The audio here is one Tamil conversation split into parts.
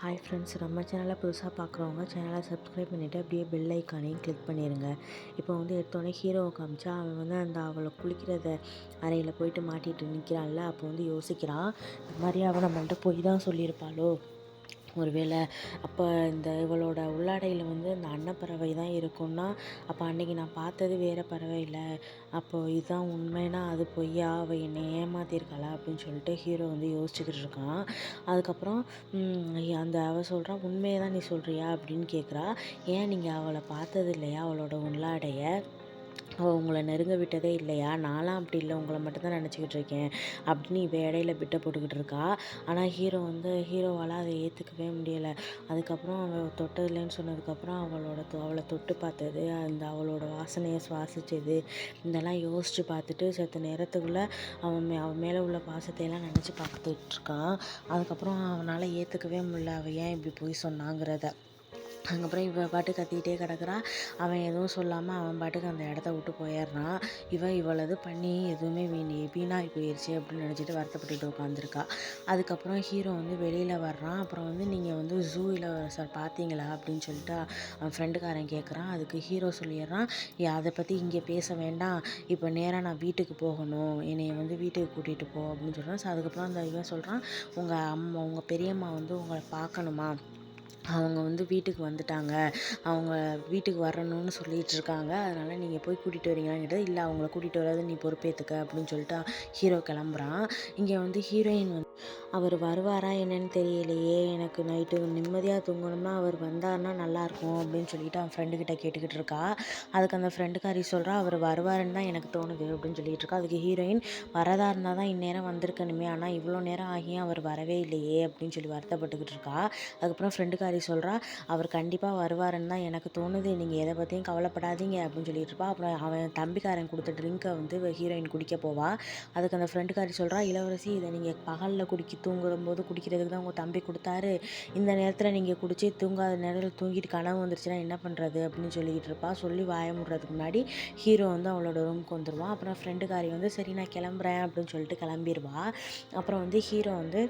ஹாய் ஃப்ரெண்ட்ஸ், நம்ம சேனலை புதுசாக பார்க்குறவங்க சேனலை சப்ஸ்கிரைப் பண்ணிவிட்டு அப்படியே பெல் ஐக்கானையும் கிளிக் பண்ணிடுங்க. இப்போ வந்து எடுத்தோடனே ஹீரோவை காமிச்சா அவன் வந்து அவளை குளிக்கிறத அறையில் போயிட்டு மாட்டிகிட்டு நிற்கிறான்ல. அப்போ வந்து யோசிக்கிறான், இந்த மாதிரி அவன் நம்மள்கிட்ட போய் தான் சொல்லியிருப்பாளோ ஒருவேளை. அப்போ இவளோட உள்ளாடையில் வந்து இந்த அன்னப்பறவை தான் இருக்கும்னா, அப்போ அன்றைக்கி நான் பார்த்தது வேறு பறவை இல்லை, அப்போது இதுதான் உண்மைன்னா அது பொய்யா, அவள் என்னை ஏமாத்திருக்காளா அப்படின்னு சொல்லிட்டு ஹீரோ வந்து யோசிச்சுக்கிட்டு இருக்கான். அதுக்கப்புறம் அவள் சொல்கிறா, உண்மையை தான் நீ சொல்கிறியா அப்படின்னு கேட்குறா. ஏன் நீங்கள் அவளை பார்த்தது இல்லையா, அவளோட உள்ளாடைய அவள் உங்களை நெருங்க விட்டதே இல்லையா? நான்லாம் அப்படி இல்லை, உங்களை மட்டும்தான் நினச்சிக்கிட்டு இருக்கேன் அப்படின்னு இவ இடையில பிட்ட போட்டுக்கிட்டு இருக்கா. ஆனால் ஹீரோவால் அதை ஏற்றுக்கவே முடியலை. அதுக்கப்புறம் அவள் தொட்டதில்லைன்னு சொன்னதுக்கப்புறம் அவளை தொட்டு பார்த்தது, அவளோட வாசனையை சுவாசித்தது, இதெல்லாம் யோசித்து பார்த்துட்டு செத்த நேரத்துக்குள்ளே அவன் மேலே உள்ள பாசத்தையெல்லாம் நினச்சி பார்த்துட்ருக்கான். அதுக்கப்புறம் அவனால் ஏற்றுக்கவே முடியல அவள் ஏன் இப்படி போய் சொன்னாங்கிறத. அதுக்கப்புறம் இவ பாட்டு கத்திக்கிட்டே கிடக்குறா. அவன் எதுவும் சொல்லாமல் அவன் பாட்டுக்கு அந்த இடத்த விட்டு போயிடுறான். இவளது பண்ணி எதுவுமே வீணாகி போயிடுச்சு அப்படின்னு நினச்சிட்டு வருத்தப்பட்டுட்டு உட்காந்துருக்கா. அதுக்கப்புறம் ஹீரோ வந்து வெளியில் வர்றான். அப்புறம் வந்து நீங்கள் வந்து ஜூவில் சார் பார்த்தீங்களா அப்படின்னு சொல்லிட்டு அவன் ஃப்ரெண்டுக்காரன் கேட்குறான். அதுக்கு ஹீரோ சொல்லிடுறான், அதை பற்றி இங்கே பேச வேண்டாம், இப்போ நேராக நான் வீட்டுக்கு போகணும், என்னை வந்து வீட்டுக்கு கூட்டிகிட்டு போ அப்படின்னு சொல்கிறான். ஸோ அதுக்கப்புறம் இவன் சொல்கிறான், உங்கள் பெரியம்மா வந்து உங்களை பார்க்கணுமா, அவங்க வந்து வீட்டுக்கு வந்துட்டாங்க, அவங்க வீட்டுக்கு வரணும்னு சொல்லிகிட்ருக்காங்க, அதனால் நீங்கள் போய் கூட்டிகிட்டு வரீங்களான்னு கேட்டது. இல்லை, அவங்கள கூட்டிகிட்டு வராது, நீ பொறுப்பேற்றுக்க அப்படின்னு சொல்லிட்டு ஹீரோ கிளம்புறான். இங்கே வந்து ஹீரோயின் வந்து அவர் வருவாரா என்னன்னு தெரியலையே, எனக்கு நைட்டு நிம்மதியாக தூங்கணும்னா அவர் வந்தார்னா நல்லாயிருக்கும் அப்படின்னு சொல்லிட்டு அவன் ஃப்ரெண்டுக்கிட்ட கேட்டுக்கிட்டு இருக்கா. அதுக்கு அந்த ஃப்ரெண்டுக்காரி சொல்கிறா, அவர் வருவாருன்னு தான் எனக்கு தோணுது அப்படின்னு சொல்லிகிட்டு இருக்கா. அதுக்கு ஹீரோயின், வரதா இருந்தால் தான் இந்நேரம் வந்திருக்கணுமே, ஆனால் இவ்வளோ நேரம் ஆகியும் அவர் வரவே இல்லையே அப்படின்னு சொல்லி வருத்தப்பட்டுக்கிட்டு இருக்கா. அதுக்கப்புறம் ஃப்ரெண்டுக்காரி சொல்கிறா, அவர் கண்டிப்பாக வருவாருன்னு தான் எனக்கு தோணுது, நீங்கள் எதை பற்றியும் கவலைப்படாதீங்க அப்படின்னு சொல்லிட்டு இருப்பா. அப்புறம் அவன் தம்பிக்காரன் கொடுத்த ட்ரிங்கை வந்து ஹீரோயின் குடிக்க போவா. அதுக்கு அந்த ஃப்ரெண்டுக்காரி சொல்கிறா, இளவரசி, இதை நீங்கள் பகலில் தூங்கும்போது குடிக்கிறதுக்கு தான் உங்கள் தம்பி கொடுத்தாரு, இந்த நேரத்தில் நீங்கள் குடிச்சு தூங்காத நேரத்தில் தூங்கிட்டு கனவு வந்துருச்சுன்னா என்ன பண்ணுறது அப்படின்னு சொல்லிக்கிட்டு இருப்பா. சொல்லி வாய முடுறதுக்கு முன்னாடி ஹீரோ வந்து அவளோட ரூமுக்கு வந்துடுவான். அப்புறம் ஃப்ரெண்டுக்காரி வந்து சரி நான் கிளம்புறேன் அப்படின்னு சொல்லிட்டு கிளம்பிடுவா. அப்புறம் வந்து ஹீரோ வந்து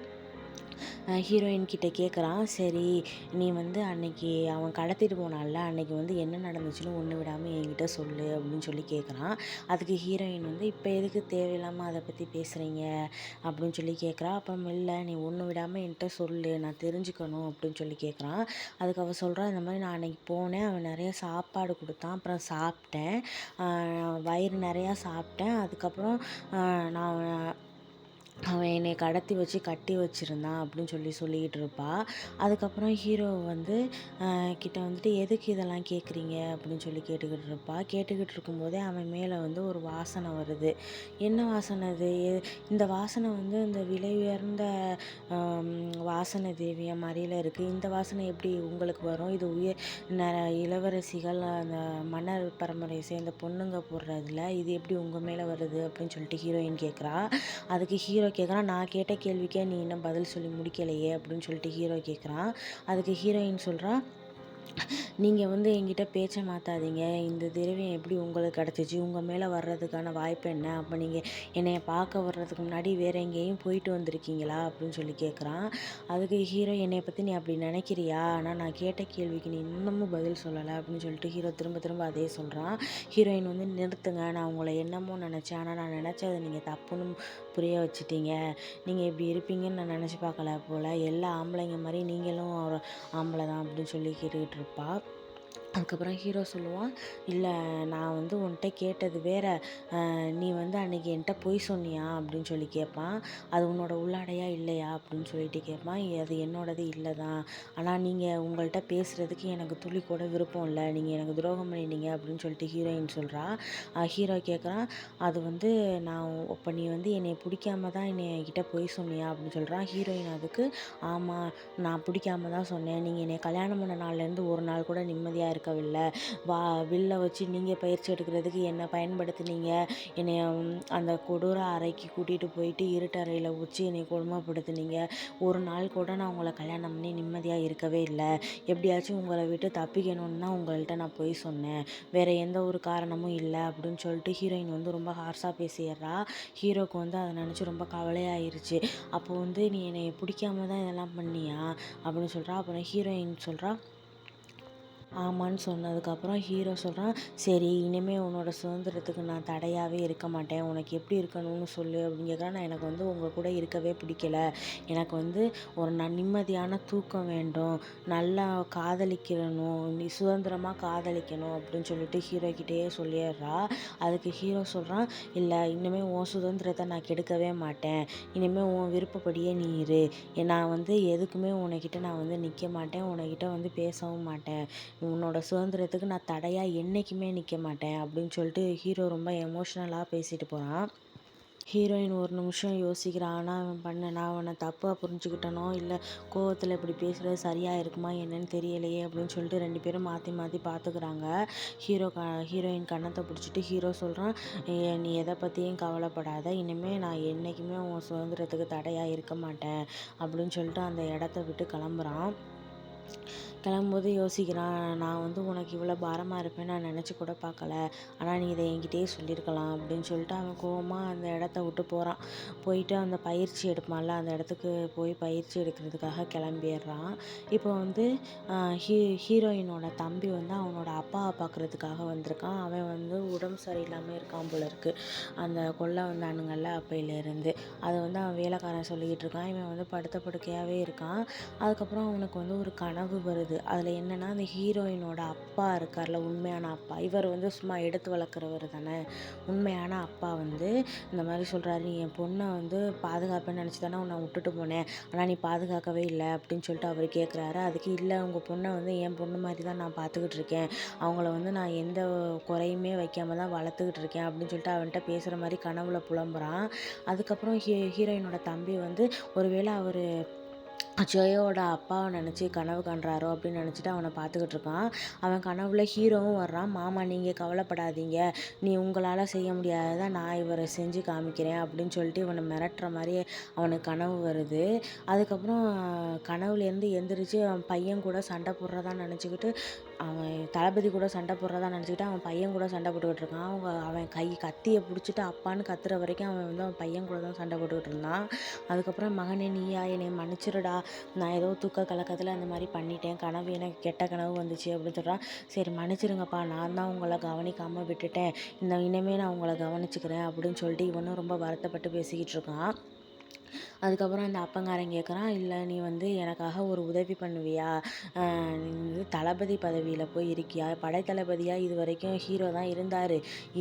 ஹீரோயின் கிட்ட கேட்குறான், சரி நீ வந்து அன்னைக்கு அவன் கடத்திட்டு போனான்ல, அன்னைக்கு வந்து என்ன நடந்துச்சுன்னு ஒன்று விடாமல் என்கிட்ட சொல்லு அப்படின்னு சொல்லி கேட்குறான். அதுக்கு ஹீரோயின் வந்து, இப்போ எதுக்கு தேவையில்லாமல் அதை பற்றி பேசுகிறீங்க அப்படின்னு சொல்லி கேட்குறா. அப்புறம் இல்லை, நீ ஒன்று விடாமல் என்கிட்ட சொல்லு, நான் தெரிஞ்சுக்கணும் அப்படின்னு சொல்லி கேட்குறான். அதுக்கு அவள் சொல்கிறா, இந்த மாதிரி நான் அன்னைக்கு போனேன், அவன் நிறைய சாப்பாடு கொடுத்தான், அப்புறம் சாப்பிட்டேன், வயிறு நிறையா சாப்பிட்டேன், அதுக்கப்புறம் நான் அவன் என்னை கடத்தி வச்சு கட்டி வச்சுருந்தான் அப்படின்னு சொல்லிக்கிட்டு இருப்பா. அதுக்கப்புறம் ஹீரோ வந்து கிட்ட வந்துட்டு, எதுக்கு இதெல்லாம் கேட்குறீங்க அப்படின்னு சொல்லி கேட்டுக்கிட்டு இருக்கும்போதே அவன் மேலே வந்து ஒரு வாசனை வருது. என்ன வாசனை அது? இந்த வாசனை வந்து இந்த விலை உயர்ந்த வாசனை திரவியம் மாதிரியில் இருக்குது, இந்த வாசனை எப்படி உங்களுக்கு வரும்? இது இளவரசிகள், அந்த மன்னர் பரம்பரையை சேர்ந்த பொண்ணுங்க போடுறதுல இது எப்படி உங்கள் மேலே வருது அப்படின்னு சொல்லிட்டு ஹீரோயின் கேட்குறா. அதுக்கு ஹீரோ கேட்குறான், நான் கேட்ட கேள்விக்கே நீ இன்னும் பதில் சொல்லி முடிக்கலையே அப்படின்னு சொல்லிட்டு ஹீரோ கேட்குறான். அதுக்கு ஹீரோயின் சொல்கிறா, நீங்கள் வந்து என்கிட்ட பேச்சை மாற்றாதீங்க, இந்த திரவியம் எப்படி உங்களுக்கு கிடச்சிச்சு, உங்கள் மேலே வர்றதுக்கான வாய்ப்பு என்ன, அப்போ நீங்கள் என்னைய பார்க்க வர்றதுக்கு முன்னாடி வேறு எங்கேயும் போயிட்டு வந்திருக்கீங்களா அப்படின்னு சொல்லி கேட்குறான். அதுக்கு ஹீரோ, என்னைய பற்றி நீ அப்படி நினைக்கிறியா, ஆனால் நான் கேட்ட கேள்விக்கு நீ இன்னமும் பதில் சொல்லலை அப்படின்னு சொல்லிட்டு ஹீரோ திரும்ப திரும்ப அதே சொல்கிறான். ஹீரோயின் வந்து, நிறுத்துங்க, நான் உங்களை என்னமோ நினச்சேன், ஆனால் நான் நினச்சதை நீங்கள் தப்புன்னு புரிய வச்சுட்டீங்க, நீங்கள் இப்படி இருப்பீங்கன்னு நான் நினச்சி பார்க்கல போல், எல்லா ஆம்பளைங்க மாதிரி நீங்களும் ஒரு ஆம்பளை தான் அப்படின்னு சொல்லி கேட்டுக்கிட்டு இருப்பா. அதுக்கப்புறம் ஹீரோ சொல்லுவான், இல்லை நான் வந்து உன்கிட்ட கேட்டது வேறு, நீ வந்து அன்றைக்கி என்கிட்ட பொய் சொன்னியா அப்படின்னு சொல்லி கேட்பான். அது உன்னோட உள்ளாடையா இல்லையா அப்படின்னு சொல்லிட்டு கேட்பான். அது என்னோடது இல்லை தான், ஆனால் நீங்கள் உங்கள்கிட்ட பேசுகிறதுக்கு எனக்கு துளி கூட விருப்பம் இல்லை, நீங்கள் எனக்கு துரோகம் பண்ணிட்டீங்க அப்படின்னு சொல்லிட்டு ஹீரோயின் சொல்கிறா. ஹீரோ கேட்குறான், அது வந்து நான் இப்போ நீ வந்து என்னை பிடிக்காம தான் கிட்ட பொய் சொன்னியா அப்படின்னு சொல்கிறான். ஹீரோயின் அதுக்கு, ஆமாம் நான் பிடிக்காம தான் சொன்னேன், நீங்கள் என்னை கல்யாணம் பண்ண நாள்லேருந்து ஒரு நாள் கூட நிம்மதியாக இருக்கவில்லை. வா வில்ல வச்சு நீங்கள் பயிற்சி எடுக்கிறதுக்கு என்னை பயன்படுத்தினீங்க. என்னைய அந்த கொடூர அறைக்கு கூட்டிகிட்டு போயிட்டு இருட்டறையில் வச்சு என்னை கொடுமைப்படுத்துனீங்க. ஒரு நாள் கூட நான் உங்களை கல்யாணம் பண்ணி நிம்மதியாக இருக்கவே இல்லை. எப்படியாச்சும் உங்களை விட்டு தப்பிக்கணும்னு தான் உங்கள்கிட்ட நான் போய் சொன்னேன். வேறு எந்த ஒரு காரணமும் இல்லை அப்படின்னு சொல்லிட்டு ஹீரோயின் வந்து ரொம்ப ஹார்ஸாக பேசிடுறா. ஹீரோக்கு வந்து அதை நினச்சி ரொம்ப கவலையாயிருச்சு. அப்போ வந்து நீ என்னை பிடிக்காம தான் இதெல்லாம் பண்ணியா அப்படின்னு சொல்கிறா. அப்புறம் ஹீரோயின் சொல்கிறா ஆமான்னு சொன்னதுக்கப்புறம் ஹீரோ சொல்கிறான், சரி இனிமேல் உன்னோட சுதந்திரத்துக்கு நான் தடையாகவே இருக்க மாட்டேன். உனக்கு எப்படி இருக்கணும்னு சொல்லு அப்படின்னு கேட்குறேன். நான் எனக்கு வந்து உங்கள் கூட இருக்கவே பிடிக்கல. எனக்கு வந்து ஒரு நிம்மதியான தூக்கம் வேண்டும். நல்லா காதலிக்கணும். நீ சுதந்திரமாக காதலிக்கணும் அப்படின்னு சொல்லிட்டு ஹீரோ கிட்டேயே சொல்லிடுறா. அதுக்கு ஹீரோ சொல்கிறான், இல்லை இனிமேல் உன் சுதந்திரத்தை நான் கெடுக்கவே மாட்டேன். இனிமேல் உன் விருப்பப்படியே நீ இரு. நான் வந்து எதுக்குமே உன்கிட்ட நான் வந்து நிற்க மாட்டேன். உன்கிட்ட வந்து பேசவும் மாட்டேன். உன்னோட சுதந்திரத்துக்கு நான் தடையாக என்றைக்குமே நிற்க மாட்டேன் அப்படின்னு சொல்லிட்டு ஹீரோ ரொம்ப எமோஷ்னலாக பேசிட்டு போகிறான். ஹீரோயின் ஒரு நிமிஷம் யோசிக்கிறான். ஆனால் நான் அவனை தப்பாக புரிஞ்சுக்கிட்டனோ இல்லை கோவத்தில் இப்படி பேசுகிறது சரியாக இருக்குமா என்னன்னு தெரியலையே அப்படின்னு சொல்லிட்டு 2 பேரும் மாற்றி மாற்றி பார்த்துக்கிறாங்க. ஹீரோயின் கன்னத்தை பிடிச்சிட்டு ஹீரோ சொல்கிறான், நீ எதை பற்றியும் கவலைப்படாத. இனிமேல் நான் என்றைக்குமே உன் சுதந்திரத்துக்கு தடையாக இருக்க மாட்டேன் அப்படின்னு சொல்லிட்டு அந்த இடத்த விட்டு கிளம்புறான். கிளம்பும்போது யோசிக்கிறான், நான் வந்து உனக்கு இவ்வளோ பாரமாக இருப்பேன்னு நான் நினச்சி கூட பார்க்கல. ஆனால் நீ இதை என்கிட்டயே சொல்லியிருக்கலாம் அப்படின்னு சொல்லிட்டு அவன் கோவமாக அந்த இடத்த விட்டு போகிறான். போயிட்டு அந்த பயிற்சி எடுப்பான்ல அந்த இடத்துக்கு போய் பயிற்சி எடுக்கிறதுக்காக கிளம்பிடுறான். இப்போ வந்து ஹீரோயினோட தம்பி வந்து அவனோட அப்பாவை பார்க்குறதுக்காக வந்திருக்கான். அவன் வந்து உடம்பு சரியில்லாமல் இருக்கான் போல இருக்குது. அந்த கொல்லை வந்தானுங்கள்ல அப்பையிலேருந்து அதை வந்து அவன் வேலைக்காரன் சொல்லிக்கிட்டு இருக்கான். இவன் வந்து படுத்த படுக்கையாகவே இருக்கான். அதுக்கப்புறம் அவனுக்கு வந்து ஒரு கனவு வருது. அதில் என்னென்னா அந்த ஹீரோயினோட அப்பா இருக்கார்ல, உண்மையான அப்பா, இவர் வந்து சும்மா எடுத்து வளர்க்குறவர் தானே. உண்மையான அப்பா வந்து இந்த மாதிரி சொல்கிறாரு, நீ என் பொண்ணை வந்து பாதுகாப்பேன்னு நினச்சி தானே உன்னை விட்டுட்டு போனேன். ஆனால் நீ பாதுகாக்கவே இல்லை அப்படின்னு சொல்லிட்டு அவர் கேட்குறாரு. அதுக்கு இல்லை, உங்கள் பொண்ணை வந்து என் பொண்ணு மாதிரி தான் நான் பார்த்துக்கிட்டு இருக்கேன். அவங்கள வந்து நான் எந்த குறையுமே வைக்காம தான் வளர்த்துக்கிட்டு இருக்கேன் அப்படின்னு சொல்லிட்டு அவன்கிட்ட பேசுகிற மாதிரி கனவுல புலம்புறான். அதுக்கப்புறம் ஹீரோயினோட தம்பி வந்து ஒருவேளை அவர் ஜெயோட அப்பாவை நினச்சி கனவு காண்றாரோ அப்படின்னு நினச்சிட்டு அவனை பார்த்துக்கிட்டு இருக்கான். அவன் கனவுல ஹீரோவும் வர்றான். மாமா நீங்கள் கவலைப்படாதீங்க, நீ உங்களால் செய்ய முடியாததை நான் இவரை செஞ்சு காமிக்கிறேன் அப்படின்னு சொல்லிட்டு இவனை மிரட்டுற மாதிரி அவனுக்கு கனவு வருது. அதுக்கப்புறம் கனவுலேருந்து எந்திரிச்சு அவன் பையன் கூட சண்டை போடுறதா நினச்சிக்கிட்டு அவன் தளபதி கூட சண்டை போடுறதா நினச்சிக்கிட்டு அவன் பையன் கூட சண்டை போட்டுக்கிட்டு இருக்கான். அவன் கத்தியை பிடிச்சிட்டு அப்பான்னு கத்துற வரைக்கும் அவன் வந்து அவன் பையன் கூட தான் சண்டை போட்டுக்கிட்டு இருந்தான். அதுக்கப்புறம் மகனே நீயா என்னை மன்னிச்சிருடா, நான் ஏதோ தூக்க கலக்கத்தில் அந்த மாதிரி பண்ணிட்டேன், கனவு எனக்கு கெட்ட கனவு வந்துச்சு அப்படின்னு சொல்கிறான். சரி மன்னிச்சிருங்கப்பா, நான் தான் உங்களை கவனிக்காமல் விட்டுட்டேன், இனிமேல் நான் உங்களை கவனிச்சுக்கிறேன் அப்படின்னு சொல்லிட்டு இவனும் ரொம்ப வருத்தப்பட்டு பேசிக்கிட்டு இருக்கான். அதுக்கப்புறம் அந்த அப்பங்காரன் கேட்குறான், இல்லை நீ வந்து எனக்காக ஒரு உதவி பண்ணுவியா? நீ வந்து தளபதி பதவியில் போய் இருக்கியா? படைத்தளபதியாக இது வரைக்கும் ஹீரோ தான் இருந்தார்.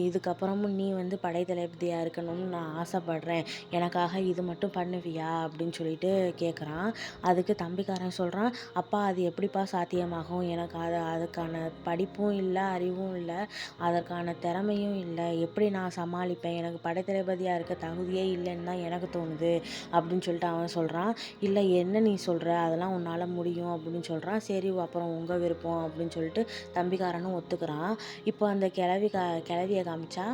இதுக்கப்புறமும் நீ வந்து படைத்தளபதியாக இருக்கணும்னு நான் ஆசைப்பட்றேன். எனக்காக இது மட்டும் பண்ணுவியா அப்படின்னு சொல்லிட்டு கேட்குறான். அதுக்கு தம்பிக்காரன் சொல்கிறான், அப்பா அது எப்படிப்பா சாத்தியமாகும்? எனக்கு அதுக்கான படிப்பும் இல்லை, அறிவும் இல்லை, அதற்கான திறமையும் இல்லை. எப்படி நான் சமாளிப்பேன்? எனக்கு படைத்தளபதியாக இருக்க தகுதியே இல்லைன்னு தான் எனக்கு தோணுது அப்படின்னு சொல்லிட்டு அவன் சொல்கிறான். இல்லை என்ன நீ சொல்கிற, அதெல்லாம் உன்னால் முடியும் அப்படின்னு சொல்கிறான். சரி அப்புறம் உங்கள் விருப்பம் அப்படின்னு சொல்லிட்டு தம்பிக்காரனும் ஒத்துக்கிறான். இப்போ அந்த கிளவியை காமிச்சா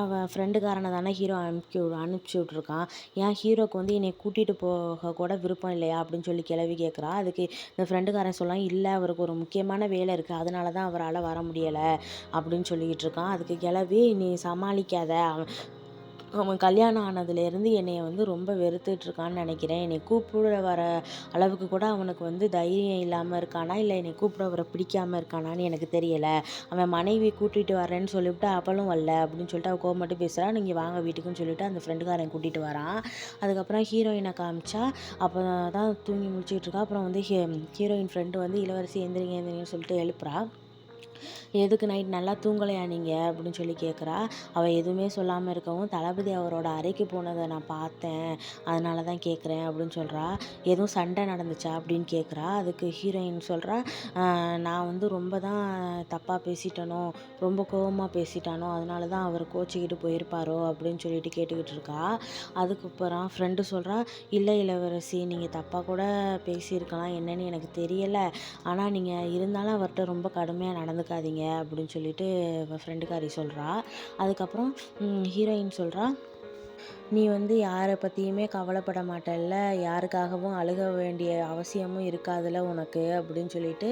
அவன் ஃப்ரெண்டுக்காரனை தானே ஹீரோ அனுப்பிச்சி விட்ருக்கான். ஏன் ஹீரோக்கு வந்து என்னை கூட்டிகிட்டு போக கூட விருப்பம் இல்லையா அப்படின்னு சொல்லி கிளவி கேட்குறா. அதுக்கு இந்த ஃப்ரெண்டுக்காரன் சொல்லலாம், இல்லை அவருக்கு ஒரு முக்கியமான வேலை இருக்குது, அதனால தான் அவரால் வர முடியலை அப்படின்னு சொல்லிக்கிட்டு இருக்கான். அதுக்கு கிளவி, நீ சமாளிக்காத, அவன் கல்யாணம் ஆனதுலேருந்து என்னைய வந்து ரொம்ப வெறுத்துட்ருக்கான்னு நினைக்கிறேன். என்னை கூப்பிட வர அளவுக்கு கூட அவனுக்கு வந்து தைரியம் இல்லாமல் இருக்கானா, இல்லை என்னை கூப்பிட வர பிடிக்காமல் இருக்கானான்னு எனக்கு தெரியலை. அவன் மனைவி கூட்டிகிட்டு வரேன்னு சொல்லிவிட்டு அவளும் வரல அப்படின்னு சொல்லிட்டு அவள் கோவப்பட்டு பேசுகிறா. நீங்கள் வாங்க வீட்டுக்குன்னு சொல்லிவிட்டு அந்த ஃப்ரெண்டுக்காரன் கூட்டிகிட்டு வரான். அதுக்கப்புறம் ஹீரோயினை காமிச்சா அப்போ தான் தூங்கி முடிச்சுக்கிட்டு இருக்கா. அப்புறம் வந்து ஹீரோயின் ஃப்ரெண்டு வந்து இளவரசி எந்திரிங்கன்னு சொல்லிட்டு எழுப்புறா. எதுக்கு நைட் நல்லா தூங்கலையா நீங்கள் அப்படின்னு சொல்லி கேட்குறா. அவள் எதுவுமே சொல்லாமல் இருக்கவும், தளபதி அவரோட அறைக்கு போனதை நான் பார்த்தேன், அதனால தான் கேட்குறேன் அப்படின்னு சொல்கிறா. எதுவும் சண்டை நடந்துச்சா அப்படின்னு கேட்குறா. அதுக்கு ஹீரோயின் சொல்கிறா, நான் வந்து ரொம்ப தான் தப்பாக பேசிட்டனோ, ரொம்ப கோவமாக பேசிட்டானோ, அதனால தான் அவர் கோச்சிக்கிட்டு போயிருப்பாரோ அப்படின்னு சொல்லிட்டு கேட்டுக்கிட்டு இருக்கா. அதுக்கப்புறம் ஃப்ரெண்டு சொல்கிறா, இல்லை இளவரசி, நீங்கள் தப்பாக கூட பேசியிருக்கலாம், என்னன்னு எனக்கு தெரியலை, ஆனால் நீங்கள் இருந்தாலும் அவர்கிட்ட ரொம்ப கடுமையாக நடந்துக்காதீங்க அப்படின்னு சொல்லிட்டு ஃப்ரெண்டுக்காரி சொல்கிறா. அதுக்கப்புறம் ஹீரோயின் சொல்கிறா, நீ வந்து யாரை பற்றியுமே கவலைப்பட மாட்டல்ல, யாருக்காகவும் அழுக வேண்டிய அவசியமும் இருக்காதுல்ல உனக்கு அப்படின்னு சொல்லிட்டு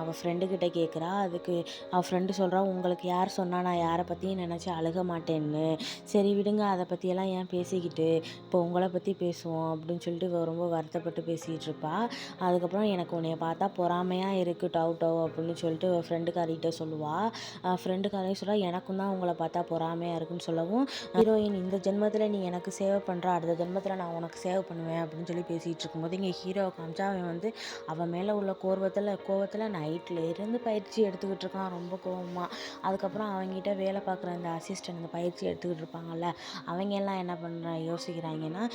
அவள் ஃப்ரெண்டுக்கிட்ட கேட்குறா. அதுக்கு அவள் ஃப்ரெண்டு சொல்கிறா, உங்களுக்கு யார் சொன்னால் நான் யாரை பற்றியும் நினச்சி அழுக மாட்டேன்னு, சரி விடுங்க அதை பற்றியெல்லாம் ஏன் பேசிக்கிட்டு, இப்போ உங்களை பற்றி பேசுவோம் அப்படின்னு சொல்லிட்டு ரொம்ப வருத்தப்பட்டு பேசிகிட்டு இருப்பா. அதுக்கப்புறம் எனக்கு உன்னைய பார்த்தா பொறாமையாக இருக்குது டவ் டவ் அப்படின்னு சொல்லிட்டு ஃப்ரெண்டுக்காரிகிட்ட சொல்லுவாள். ஃப்ரெண்டுக்காரே சொல்கிறா, எனக்கும் தான் உங்களை பார்த்தா பொறாமையாக இருக்குன்னு சொல்லவும், ஹீரோயின் இந்த ஜென்மத்தில் நீ எனக்கு சேவை பண்ணுற, அடுத்த ஜென்மத்தில் நான் உனக்கு சேவை பண்ணுவேன் அப்படின்னு சொல்லி பேசிகிட்டு இருக்கும்போது இங்கே ஹீரோவை காமிச்சா அவன் வந்து அவன் மேலே உள்ள கோவத்தில் நைட்டில் இருந்து பயிற்சி எடுத்துக்கிட்டு இருக்கான் ரொம்ப கோவமாக. அதுக்கப்புறம் அவங்ககிட்ட வேலை பார்க்குற அந்த அசிஸ்டன்ட் இந்த பயிற்சி எடுத்துக்கிட்டு இருப்பாங்கல்ல, அவங்க எல்லாம் என்ன யோசிக்கிறாங்கன்னா,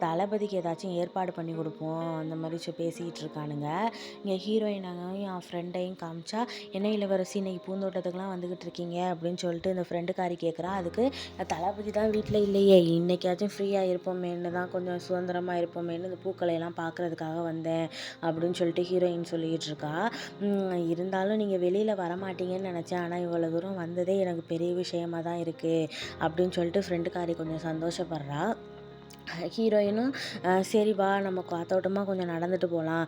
தளபதிக்கு ஏதாச்சும் ஏற்பாடு பண்ணி கொடுப்போம் அந்த மாதிரி பேசிக்கிட்டு இருக்கானுங்க. இங்கே ஹீரோயினாகவும் என் ஃப்ரெண்டையும் காமிச்சா, என்ன இளவரசி இன்னைக்கு பூந்தோட்டத்துக்குலாம் வந்துக்கிட்டு இருக்கீங்க அப்படின்னு சொல்லிட்டு இந்த ஃப்ரெண்டுக்காரி கேட்குறா. அதுக்கு தளபதி தான் வீட்டில் இல்லையே, இன்னைக்காச்சும் ஃப்ரீயாக இருப்போமேன்னு தான், கொஞ்சம் சுதந்திரமாக இருப்போமேன்னு இந்த பூக்களையெல்லாம் பார்க்குறதுக்காக வந்தேன் அப்படின்னு சொல்லிட்டு ஹீரோயின் சொல்லிக்கிட்டு இருக்கா. இருந்தாலும் நீங்கள் வெளியில் வரமாட்டீங்கன்னு நினச்சேன், ஆனால் இவ்வளோ தூரம் வந்ததே எனக்கு பெரிய விஷயமா தான் இருக்குது அப்படின்னு சொல்லிட்டு ஃப்ரெண்டுக்காரி கொஞ்சம் சந்தோஷப்படுறா. ஹீரோயினும் சரி வா நம்ம காத்தோட்டமாக கொஞ்சம் நடந்துட்டு போகலாம்,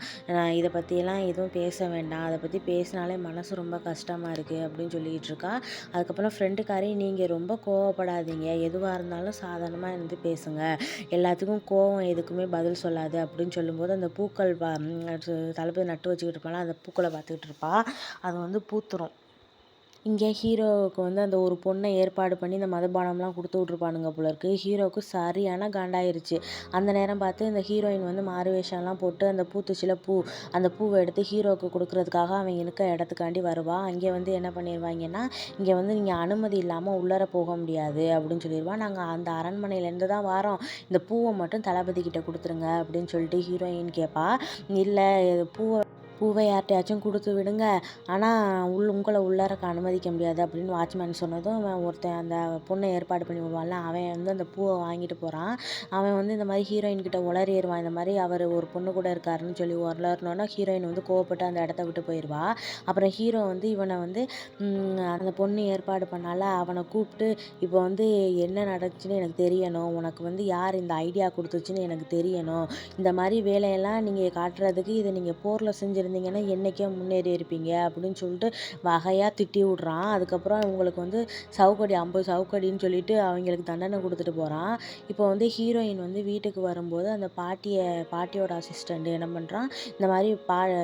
இதை பற்றியெல்லாம் எதுவும் பேச வேண்டாம், அதை பற்றி பேசினாலே மனசு ரொம்ப கஷ்டமாக இருக்குது அப்படின்னு சொல்லிகிட்டு இருக்கா. அதுக்கப்புறம் ஃப்ரெண்டுக்காரி, நீங்கள் ரொம்ப கோவப்படாதீங்க, எதுவாக இருந்தாலும் சாதாரணமாக இருந்து பேசுங்க, எல்லாத்துக்கும் கோவம் எதுக்குமே பதில் சொல்லாது அப்படின்னு சொல்லும்போது அந்த பூக்கள் தளபதி நட்டு வச்சுக்கிட்டு இருப்பாள், அந்த பூக்களை பார்த்துக்கிட்டு இருப்பா. அது வந்து பூத்துரும். இங்கே ஹீரோவுக்கு வந்து அந்த ஒரு பொண்ணை ஏற்பாடு பண்ணி இந்த மதுபானம்லாம் கொடுத்து விட்ருப்பானுங்க போல இருக்குது. ஹீரோவுக்கு சரியான காண்டாயிருச்சு. அந்த நேரம் பார்த்து இந்த ஹீரோயின் வந்து மாறு வேஷம்லாம் போட்டு அந்த அந்த பூவை எடுத்து ஹீரோவுக்கு கொடுக்குறதுக்காக அவன் இருக்க இடத்துக்காண்டி வருவா. அங்கே வந்து என்ன பண்ணிடுவாங்கன்னா, இங்கே வந்து நீங்கள் அனுமதி இல்லாமல் உள்ளர போக முடியாது அப்படின்னு சொல்லிடுவா. நாங்கள் அந்த அரண்மனையிலேருந்து தான் வாரோம், இந்த பூவை மட்டும் தளபதி கிட்ட கொடுத்துருங்க அப்படின்னு சொல்லிட்டு ஹீரோயின் கேட்பா. இல்லை பூவை யார்கிட்டயாச்சும் கொடுத்து விடுங்க, ஆனால் உங்களை உள்ளாரக்க அனுமதிக்க முடியாது அப்படின்னு வாட்ச்மேன் சொன்னதும் அவன் ஒருத்தன் அந்த பொண்ணை ஏற்பாடு பண்ணி விடுவான்ல, அவன் வந்து அந்த பூவை வாங்கிட்டு போகிறான். அவன் வந்து இந்த மாதிரி ஹீரோயின்கிட்ட உளறிடுவான், இந்த மாதிரி அவர் ஒரு பொண்ணு கூட இருக்காருன்னு சொல்லி உளறினோன்னா ஹீரோயின் வந்து கோவப்பட்டு அந்த இடத்த விட்டு போயிடுவா. அப்புறம் ஹீரோ வந்து இவனை வந்து அந்த பொண்ணு ஏற்பாடு பண்ணால அவனை கூப்பிட்டு, இப்போ வந்து என்ன நடந்துச்சுன்னு எனக்கு தெரியணும், உனக்கு வந்து யார் இந்த ஐடியா கொடுத்துச்சுன்னு எனக்கு தெரியணும், இந்த மாதிரி வேலையெல்லாம் நீங்கள் காட்டுறதுக்கு இதை நீங்கள் போரில் செஞ்சுருந்தீங்கன்னா என்றைக்கே முன்னேறி இருப்பீங்க அப்படின்னு சொல்லிட்டு வகையாக திட்டி விட்றான். அதுக்கப்புறம் உங்களுக்கு வந்து சவுக்கடி 50 சவுக்கடின்னு சொல்லிட்டு அவங்களுக்கு தண்டனை கொடுத்துட்டு போகிறான். இப்போ வந்து ஹீரோயின் வந்து வீட்டுக்கு வரும்போது அந்த பாட்டியோட அசிஸ்டண்ட் என்ன பண்ணுறான், இந்த மாதிரி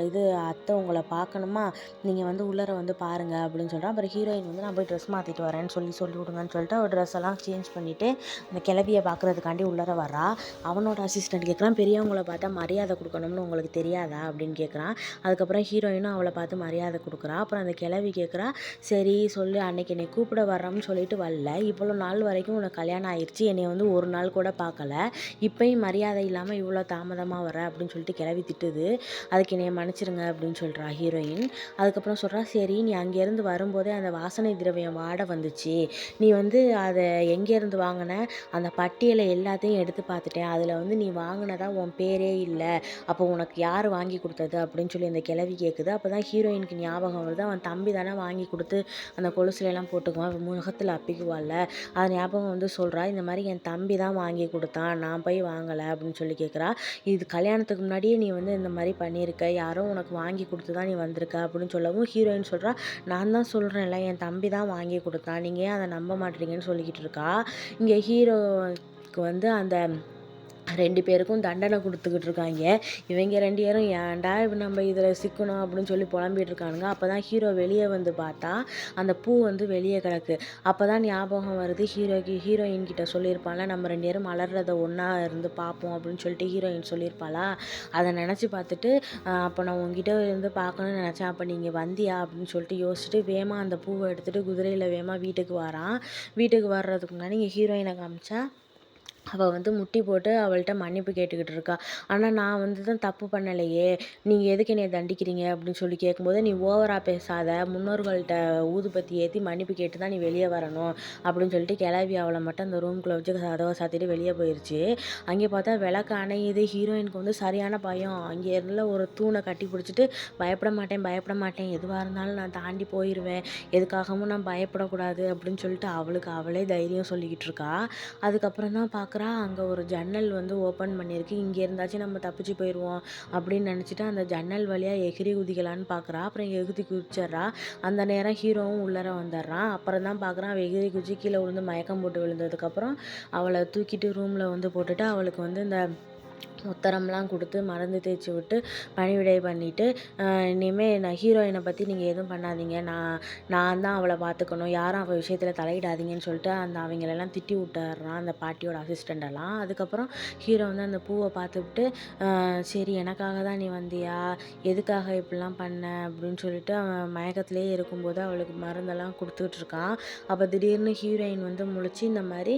இது அத்தை உங்களை பார்க்கணுமா, நீங்கள் வந்து உள்ளர வந்து பாருங்கள் அப்படின்னு சொல்கிறான். அப்புறம் ஹீரோயின் வந்து நான் போய் ட்ரெஸ் மாற்றிட்டு வரேன்னு சொல்லி விடுங்கன்னு சொல்லிட்டு அவள் ட்ரெஸ் எல்லாம் சேஞ்ச் பண்ணிவிட்டு அந்த கிளவியை பார்க்குறதுக்காண்டி உள்ளர வர்றா. அவனோட அசிஸ்டண்ட் கேட்குறான், பெரியவங்களை பார்த்தா மரியாதை கொடுக்கணும்னு உங்களுக்கு தெரியாதா அப்படின்னு கேட்குறான். அதுக்கப்புறம் ஹீரோயினும் அவளை பார்த்து மரியாதை கொடுக்குறா. அப்புறம் அந்த கிளவி கேட்குறா, சரி சொல்லு, அன்னைக்கு என்னை கூப்பிட வர்றோம்னு சொல்லிட்டு வரல, இவ்வளோ நாள் வரைக்கும் உனக்கு கல்யாணம் ஆயிடுச்சு, என்னை வந்து ஒரு நாள் கூட பார்க்கல, இப்போயும் மரியாதை இல்லாமல் இவ்வளோ தாமதமாக வர அப்படின்னு சொல்லிட்டு கிளவி திட்டுது. அதுக்கு என்னைய மன்னிச்சிருங்க அப்படின்னு சொல்கிறா ஹீரோயின். அதுக்கப்புறம் சொல்கிறா, சரி நீ அங்கேருந்து வரும்போதே அந்த வாசனை திரவியம் வாடை வந்துச்சு, நீ வந்து அதை எங்கேருந்து வாங்கின, அந்த பட்டியலை எல்லாத்தையும் எடுத்து பார்த்துட்டேன், அதில் வந்து நீ வாங்கினதா உன் பேரே இல்லை, அப்போ உனக்கு யார் வாங்கி கொடுத்தது அப்படின்னு சொல்லி அந்த கிளவி கேட்குது. அப்போ தான் ஹீரோயினுக்கு ஞாபகம் வருது, அவன் தம்பி தானே வாங்கி கொடுத்து அந்த கொலுசுலாம் போட்டுக்குவான், முகத்தில் அப்பிக்குவாள்ல, அது ஞாபகம் வந்து சொல்கிறா, இந்த மாதிரி என் தம்பி தான் வாங்கி கொடுத்தான், நான் போய் வாங்கலை அப்படின்னு சொல்லி கேட்குறா. இது கல்யாணத்துக்கு முன்னாடியே நீ வந்து இந்த மாதிரி பண்ணியிருக்க, யாரோ உனக்கு வாங்கி கொடுத்து தான் நீ வந்திருக்க அப்படின்னு சொல்லவும் ஹீரோயின் சொல்கிறா, நான் தான் சொல்கிறேன்ல என் தம்பி தான் வாங்கி கொடுத்தான், நீங்கள் ஏன் அதை நம்ப மாட்டீங்கன்னு சொல்லிக்கிட்டு இருக்கா. இங்கே ஹீரோக்கு வந்து அந்த 2 பேருக்கும் தண்டனை குடுத்துக்கிட்டு இருக்காய்ங்க. இவைங்க 2 பேரும் ஏன்டா நம்ம இதில சிக்கணும் அப்படின்னு சொல்லி புலம்பிட்டு இருக்கானுங்க. அப்பதான் ஹீரோ வெளிய வந்து பார்த்தா, அந்த பூ வந்து வெளிய கிடக்கு. அப்பதான் ஞாபகம் வருது ஹீரோயின் கிட்ட சொல்லியிருப்பான்ல, நம்ம 2 பேரும் மலர்றத ஒண்ணா இருந்து பார்ப்போம் அப்படின்னு சொல்லிட்டு ஹீரோயின் சொல்லியிருப்பாளா, அத நெனச்சு பார்த்துட்டு, அப்ப நான் உன்கிட்ட இருந்து பார்க்கணும்னு நெனச்சேன். அப்ப நீங்க வந்தியா அப்படின்னு சொல்லிட்டு யோசிச்சுட்டு வேகமா அந்த பூவ எடுத்துட்டு குதிரையில வேகமா வீட்டுக்கு வாரான். வீட்டுக்கு வர்றதுக்கு முன்னாடி இங்க ஹீரோயின காமிச்சா அவ வந்து முட்டி போட்டு அவள்ட்ட மன்னிப்பு கேட்டுக்கிட்டு இருக்கா. ஆனா நான் வந்து தான் தப்பு பண்ணலையே! நீங்க எதுக்கு என்னைய தண்டிக்கிறீங்க? அப்படின்னு சொல்லி கேட்கும்போது, "நீ ஓவரா பேசாத. முன்னோர்கள்ட்ட ஊதுபத்தி ஏத்தி மன்னிப்பு கேட்டு தான் நீ வெளிய வரணும்." அப்படின்னு சொல்லிட்டு கிளவி அவள மட்டும் அந்த ரூம்குள்ள வச்சு கதவ சாத்திட்டு வெளிய போயிருச்சு. அங்கே பார்த்தா விளக்கு அணையுது. ஹீரோயினுக்கு வந்து சரியான பயம். அங்கே இருந்த ஒரு தூண கட்டி பிடிச்சிட்டு, "பயப்பட மாட்டேன், பயப்பட மாட்டேன். எதுவா இருந்தாலும் நான் தாண்டி போயிருவேன். எதுக்காகவும் நான் பயப்படக்கூடாது." அப்படின்னு சொல்லிட்டு அவளுக்கு அவளே தைரியம் சொல்லிக்கிட்டு இருக்கா. அதுக்கப்புறம் தான் பார்க்குறா, அங்க ஒரு ஜன்னல் வந்து ஓப்பன் பண்ணியிருக்கு. இங்க இருந்தாச்சும் நம்ம தப்பிச்சு போயிருவோம் அப்படின்னு நெனச்சுட்டு, அந்த ஜன்னல் வழியா எகிறி குதிக்கலான்னு பார்க்குறா. அப்புறம் எகுதி குதிச்சர்றா. அந்த நேரம் ஹீரோவும் உள்ளார வந்துடுறான். அப்புறம் தான் பார்க்குறான், அவ எகிறி குதிச்சு கீழ விழுந்து மயக்கம் போட்டு விழுந்ததுக்கப்புறம், அவள தூக்கிட்டு ரூம்ல வந்து போட்டுட்டு, அவளுக்கு வந்து இந்த முத்தரம்லாம் குடுத்து, மருந்து தேய்ச்சி விட்டு, பணிவிடை பண்ணிட்டு, இனிமே நான் ஹீரோயின பத்தி நீங்க எதுவும் பண்ணாதீங்க. நான் தான் அவள பார்த்துக்கணும். யாரும் அவ விஷயத்துல தலையிடாதீங்கன்னு சொல்லிட்டு, அவங்களெல்லாம் திட்டி விட்டுர்றான், அந்த பாட்டியோட அசிஸ்டண்டெல்லாம். அதுக்கப்புறம் ஹீரோ வந்து அந்த பூவ பார்த்துப்புட்டு, சரி எனக்காக தான் நீ வந்தியா? எதுக்காக இப்படிலாம் பண்ண? அப்படின்னு சொல்லிட்டு அவன் மயக்கத்திலேயே இருக்கும்போது அவளுக்கு மருந்தெல்லாம் குடுத்துக்கிட்டு இருக்கான். அப்ப திடீர்னு ஹீரோயின் வந்து முழிச்சு, இந்த மாரி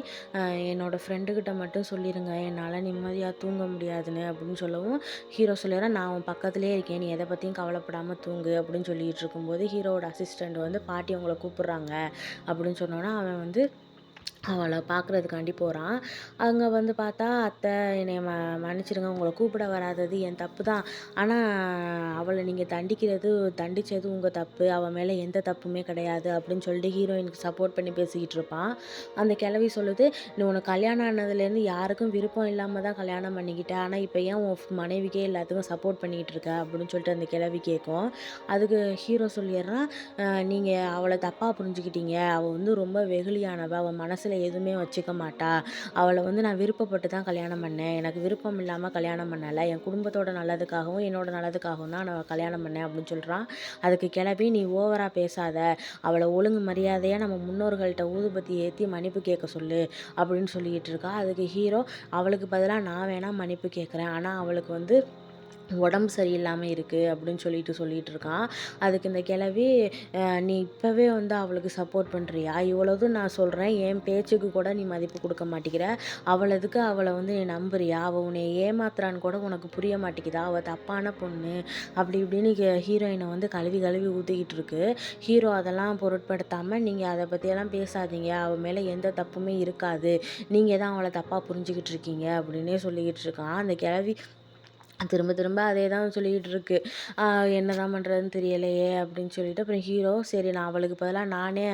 என்னோட ஃப்ரெண்டுக்கிட்ட மட்டும் சொல்லிருங்க. என்னால நிம்மதியா தூங்க முடியாதுன்னு அப்படின்னு சொல்லவும், ஹீரோ சொல்லிடுறான், "நான் உன் பக்கத்திலேயே இருக்கேன். நீ எத பத்தியும் கவலைப்படாம தூங்கு." அப்படின்னு சொல்லிட்டு இருக்கும்போது, ஹீரோவோட அசிஸ்டண்ட் வந்து, "பாட்டி உங்கள கூப்பிடுறாங்க." அப்படின்னு சொன்னோனே, அவன் வந்து அவள பார்க்குறதுக்காண்டி போறான். அங்க வந்து பார்த்தா, "அத்தை என்னைய மன்னிச்சிடுங்க. உங்கள கூப்பிட வராதது என் தப்பு தான். ஆனா அவள நீங்க தண்டிச்சது உங்க தப்பு. அவ மேல எந்த தப்புமே கிடையாது." அப்படின்னு சொல்லிட்டு ஹீரோயினுக்கு சப்போர்ட் பண்ணி பேசிக்கிட்டு இருப்பான். அந்த கிழவி சொல்லுது, "நீ உனக்கு கல்யாணம் ஆனதுலேருந்து யாருக்கும் விருப்பம் இல்லாம தான் கல்யாணம் பண்ணிக்கிட்ட. ஆனா இப்ப ஏன் உன் மனைவிக்கே எல்லாத்துக்கும் சப்போர்ட் பண்ணிக்கிட்டு இருக்க?" அப்படின்னு சொல்லிட்டு அந்த கிழவி கேட்கும். அதுக்கு ஹீரோ சொல்லிடுறான், நீங்க அவள தப்பா புரிஞ்சுக்கிட்டீங்க. அவ வந்து ரொம்ப வெகுளியானவ. அவ மனசுல எதுவுமே வச்சுக்க மாட்டா. அவள வந்து நான் விருப்பப்பட்டு தான் கல்யாணம் பண்ணேன். எனக்கு விருப்பம் இல்லாம கல்யாணம் பண்ணல. என் குடும்பத்தோட நல்லதுக்காகவும், என்னோட நல்லதுக்காகவும் தான் நான் கல்யாணம் பண்ணேன்." அப்படின்னு சொல்றான். அதுக்கு கிளவி, "நீ ஓவரா பேசாத. அவள ஒழுங்கு மரியாதையா நம்ம முன்னோர்கள்ட்ட ஊதுபத்தி ஏத்தி மன்னிப்பு கேட்க சொல்லு." அப்படின்னு சொல்லிட்டு இருக்கா. அதுக்கு ஹீரோ, "அவளுக்கு பதிலா நான் வேணா மன்னிப்பு கேட்குறேன். ஆனா அவளுக்கு வந்து உடம்பு சரியில்லாம இருக்கு." அப்படின்னு சொல்லிட்டு இருக்கான். அதுக்கு இந்த கிழவி, நீ இப்பவே வந்து அவளுக்கு சப்போர்ட் பண்றியா? இவ்வளவும் நான் சொல்றேன். என் பேச்சுக்கு கூட நீ மதிப்பு குடுக்க மாட்டேங்கிற. அவளுக்கு அவள வந்து நீ நம்புறியா? அவ உன்னைய ஏமாத்துறான்னு கூட உனக்கு புரிய மாட்டேங்குதா? அவ தப்பான பொண்ணு." அப்படி இப்படின்னு ஹீரோயின வந்து கழுவி கழுவி ஊத்திக்கிட்டு இருக்கு. ஹீரோ அதெல்லாம் பொருட்படுத்தாம, "நீங்க அத பத்தியெல்லாம் பேசாதீங்க. அவ மேல எந்த தப்புமே இருக்காது. நீங்க தான் அவள தப்பா புரிஞ்சுகிட்டு இருக்கீங்க." அப்படின்னே சொல்லிக்கிட்டு இருக்கான். அந்த கிழவி திரும்ப திரும்ப அதே தான் சொல்லிக்கிட்டு இருக்கு. என்னதான் பண்ணுறதுன்னு தெரியலையே அப்படின்னு சொல்லிட்டு, அப்புறம் ஹீரோ, "சரி நான் அவளுக்கு பதிலா நானே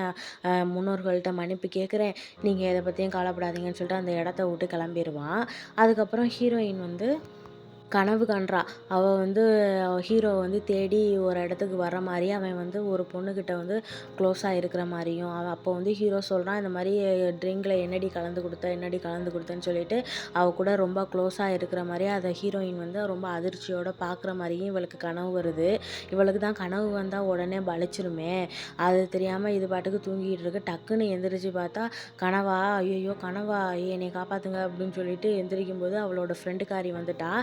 முன்னோர்கள்ட்ட மன்னிப்பு கேட்குறேன். நீங்க எத பத்தியும் கவலைப்படாதீங்கன்னு" சொல்லிட்டு அந்த இடத்த விட்டு கிளம்பிருவான். அதுக்கப்புறம் ஹீரோயின் வந்து கனவு காண்றா. அவ வந்து ஹீரோவ வந்து தேடி ஒரு இடத்துக்கு வர்ற மாரி, அவன் வந்து ஒரு பொண்ணுகிட்ட வந்து க்ளோஸா இருக்கிற மாரியும், அவன் அப்போ வந்து ஹீரோ சொல்றான், இந்த மாரி ட்ரிங்க்ல என்னடி கலந்து குடுத்த? என்னடி கலந்து குடுத்தன்னு சொல்லிட்டு, அவ கூட ரொம்ப க்ளோஸா இருக்கிற மாரி அத ஹீரோயின் வந்து ரொம்ப அதிர்ச்சியோட பார்க்குற மாரியும் இவளுக்கு கனவு வருது. இவளுக்கு தான் கனவு வந்தா உடனே பளிச்சிருமே. அது தெரியாம இது பாட்டுக்கு தூங்கிட்டு இருக்கு. டக்குன்னு எந்திரிச்சு பார்த்தா, கனவா? ஐயய்யோ! கனவா? என்னைய காப்பாத்துங்க அப்படின்னு சொல்லிட்டு எந்திரிக்கும்போது அவளோட ஃப்ரெண்டுக்காரி வந்துட்டா.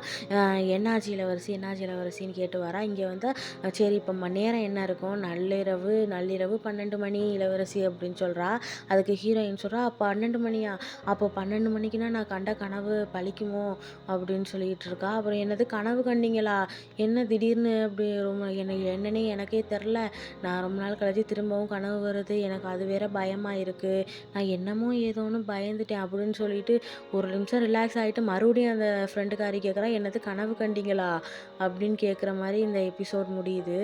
"என்னாச்சு இளவரசி? என்னாச்சு இளவரசின்னு?" கேட்டு வரா. இங்கே வந்து, சரி இப்போ நேரம் என்ன இருக்கும்? நள்ளிரவு 12 மணி இளவரசி அப்படின்னு சொல்றா. அதுக்கு ஹீரோயின் சொல்றா, 12 மணியா? அப்போ 12 மணிக்குன்னா நான் கண்ட கனவு பலிக்குமோ? அப்படின்னு சொல்லிட்டு இருக்கா. அப்புறம், "என்னது கனவு கண்டீங்களா? என்ன திடீர்னு அப்படி ரொம்ப எனக்கு என்னன்னே எனக்கே தெரில. நான் ரொம்ப நாள் கழிச்சு திரும்பவும் கனவு வருது. எனக்கு அது வேற பயமா இருக்கு. நான் என்னமோ ஏதோன்னு பயந்துட்டேன்." அப்படின்னு சொல்லிட்டு ஒரு நிமிஷம் ரிலாக்ஸ் ஆயிட்டு மறுபடியும் அந்த ஃப்ரெண்டுக்காரி கேட்குறா, "என்னது கனவு கண்டீங்களா?" அப்படின்னு கேட்குற மாரி இந்த எபிசோட் முடியுது.